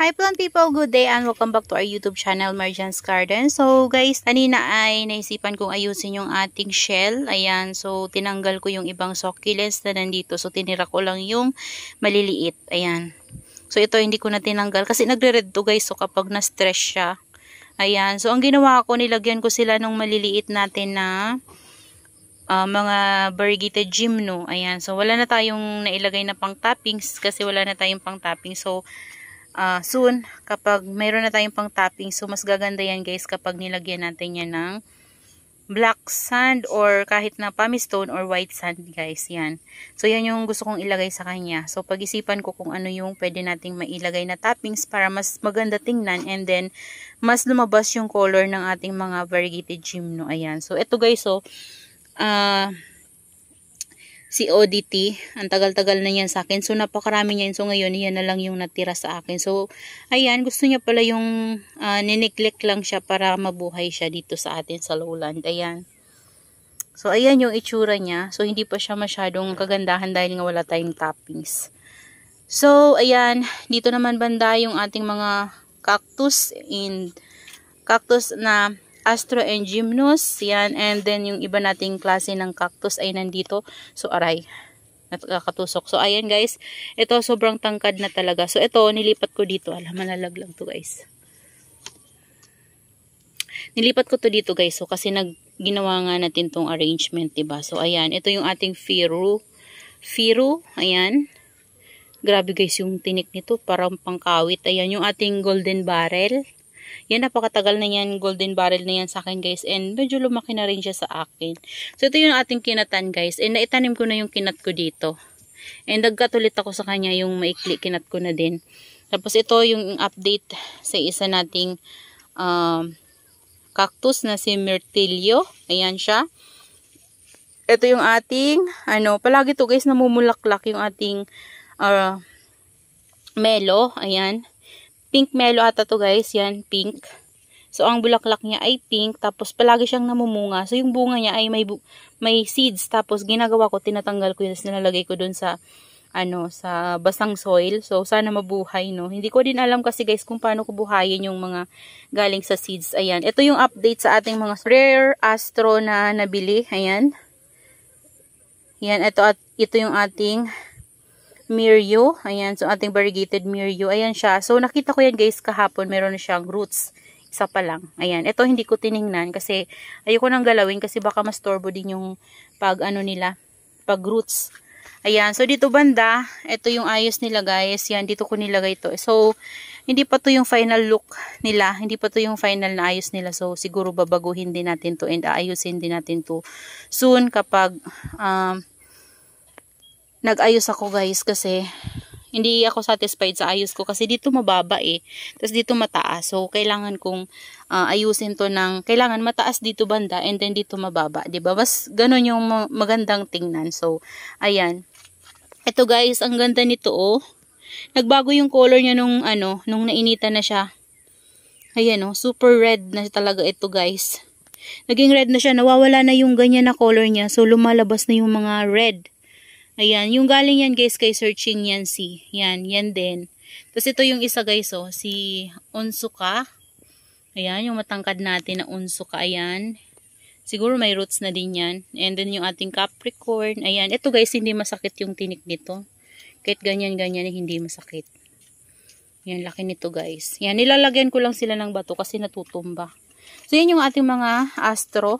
Hi plant people, good day and welcome back to our YouTube channel, Marjan's Garden. So guys, kanina ay naisipan kong ayusin yung ating shell. Ayan, so tinanggal ko yung ibang succulents na nandito. So tinira ko lang yung maliliit. Ayan. So ito hindi ko na tinanggal kasi nagre-red to guys. So kapag na-stress siya. Ayan, so ang ginawa ko, nilagyan ko sila ng maliliit natin na mga variegated gymno. Ayan, so wala na tayong nailagay na pang toppings kasi wala na tayong pang toppings. So soon, kapag mayroon na tayong pang topping, so mas gaganda yan guys kapag nilagyan natin yan ng black sand or kahit na pumice stone or white sand guys, yan. So yan yung gusto kong ilagay sa kanya. So pag-isipan ko kung ano yung pwede nating mailagay na toppings para mas maganda tingnan and then mas lumabas yung color ng ating mga variegated gymno. Ayan. So ito guys, so si ODT, ang tagal-tagal na yan sa akin. So, napakarami niya. So, ngayon, yan na lang yung natira sa akin. So, ayan, gusto niya pala yung nineglect lang siya para mabuhay siya dito sa atin sa lowland. Ayan. So, ayan yung itsura niya. So, hindi pa siya masyadong kagandahan dahil nga wala tayong toppings. So, ayan, dito naman banda yung ating mga cactus na Astro and Gymnus, yan, and then yung iba nating klase ng cactus ay nandito. So, aray, nakakatusok. So, ayan guys, ito sobrang tangkad na talaga. So, ito, nilipat ko dito. Alam, malalaglag to guys. Nilipat ko to dito guys, so kasi ginawa nga natin tong arrangement, diba? So, ayan, ito yung ating Firu, ayan. Grabe guys yung tinik nito, parang pangkawit. Ayan, yung ating golden barrel. Yan, napakatagal na yan, golden barrel na yan sa akin guys, and medyo lumaki na rin siya sa akin. So ito yung ating kinatan guys, and naitanim ko na yung kinat ko dito, and nagkatulit ako sa kanya yung maikli, kinat ko na din. Tapos ito yung update sa isa nating cactus na si Myrtilio. Ayan siya. Ito yung ating palagi to guys namumulaklak yung ating melo. Ayan, pink melo ata to guys, yan, pink. So, ang bulaklak niya ay pink, tapos palagi siyang namumunga. So, yung bunga niya ay may seeds, tapos ginagawa ko, tinatanggal ko yun, nilalagay ko dun sa, sa basang soil. So, sana mabuhay, no. Hindi ko din alam kasi guys kung paano ko buhayin yung mga galing sa seeds. Ayan, ito yung update sa ating mga rare astro na nabili. Ayan. Yan, ito yung ating Mirio. Ayan, so ating variegated Mirio. Ayan siya. So nakita ko yan guys kahapon, meron na siyang roots. Isa pa lang. Ayan, ito hindi ko tiningnan kasi ayoko nang galawin kasi baka mastorbo din yung pag roots. Ayan, so dito banda, ito yung ayos nila guys. Yan, dito ko nilagay to. So hindi pa to yung final look nila. Hindi pa to yung final na ayos nila. So siguro babaguhin din natin to and aayusin din natin to soon kapag nag-ayos ako guys kasi hindi ako satisfied sa ayos ko kasi dito mababa tapos dito mataas. So kailangan kong ayusin to kailangan mataas dito banda and then dito mababa, 'di ba? Mas ganun yung magandang tingnan. So ayan. Ito guys, ang ganda nito Nagbago yung color niya nung nainitan na siya. Ayan super red na talaga ito guys. Naging red na siya, nawawala na yung ganyan na color niya. So lumalabas na yung mga red. Ayan, yung galing yan guys kay Searching Yancy. Yan din. Tapos ito yung isa guys si Unsuka. Ayan, yung matangkad natin na Unsuka. Ayan. Siguro may roots na din yan. And then yung ating Capricorn. Ayan, ito guys hindi masakit yung tinik nito. Kahit ganyan-ganyan hindi masakit. Yan, laki nito guys. Yan, nilalagyan ko lang sila ng bato kasi natutumba. So yan yung ating mga astro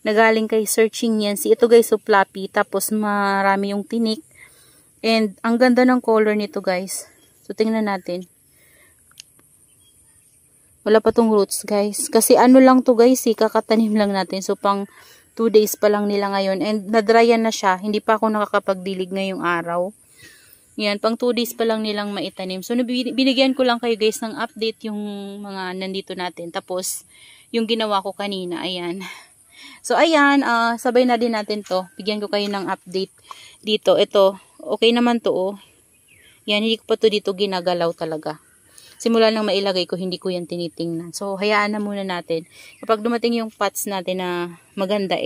na galing kay Searching Yancy. Ito guys, so fluffy. Tapos marami yung tinik. And ang ganda ng color nito guys. So tingnan natin. Wala pa tong roots guys. Kasi lang to guys kakatanim lang natin. So pang 2 days pa lang nila ngayon. And nadryan na siya. Hindi pa ako nakakapagdilig ngayong araw. Yan, pang 2 days pa lang nilang maitanim. So binigyan ko lang kayo guys ng update yung mga nandito natin. Tapos yung ginawa ko kanina, ayan. So, ayan, sabay na din natin to. Bigyan ko kayo ng update dito. Ito, okay naman to, Yan, hindi ko pa to dito ginagalaw talaga. Simula nang mailagay ko, hindi ko yan tinitingnan. So, hayaan na muna natin. Kapag dumating yung pots natin na maganda,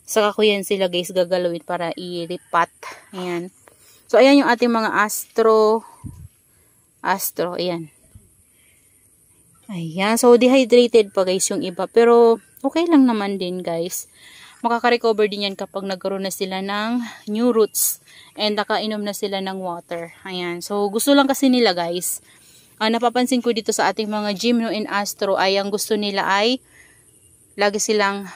saka ko yan sila guys gagalawin para i-repot. Ayan. So, ayan yung ating mga astro Astro. Ayan. Ayan. So, dehydrated pa guys yung iba. Pero, okay lang naman din guys. Makaka-recover din yan kapag nagkaroon na sila ng new roots. And nakainom na sila ng water. Ayan. So, gusto lang kasi nila guys. Napapansin ko dito sa ating mga Gymno and Astro ay ang gusto nila ay lagi silang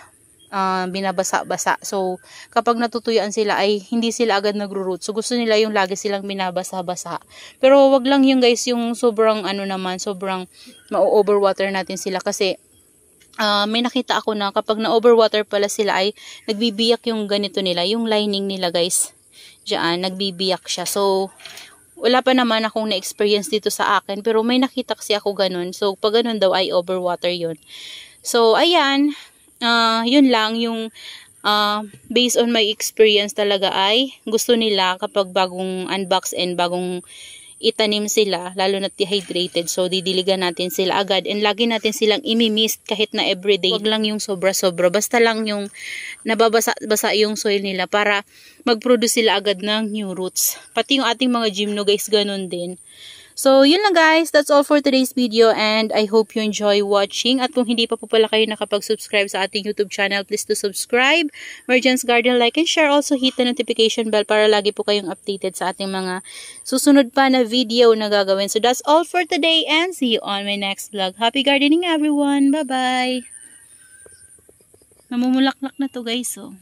binabasa-basa. So, kapag natutuyuan sila ay hindi sila agad nagro-root. So, gusto nila yung lagi silang binabasa-basa. Pero, wag lang yung guys, yung sobrang sobrang ma-overwater natin sila kasi may nakita ako na kapag na-overwater pala sila ay nagbibiyak yung ganito nila, yung lining nila guys. Diyan, nagbibiyak siya. So, wala pa naman akong na-experience dito sa akin, pero may nakita kasi ako ganun. So, pag ganun daw ay overwater yun. So, ayan. Yun lang yung based on my experience talaga ay gusto nila kapag bagong unbox and bagong itanim sila, lalo na dehydrated. So, didiligan natin sila agad and lagi natin silang imimist kahit na everyday. Wag lang yung sobra-sobra. Basta lang yung nababasa yung soil nila para mag-produce sila agad ng new roots. Pati yung ating mga Gymno guys, ganun din. So, yun lang guys. That's all for today's video and I hope you enjoy watching. At kung hindi pa po pala kayo nakapag-subscribe sa ating YouTube channel, please do subscribe. Mergence Garden, like and share. Also, hit the notification bell para lagi po kayong updated sa ating mga susunod pa na video na gagawin. So, that's all for today and see you on my next vlog. Happy gardening everyone! Bye-bye! Namumulaklak na to guys, oh.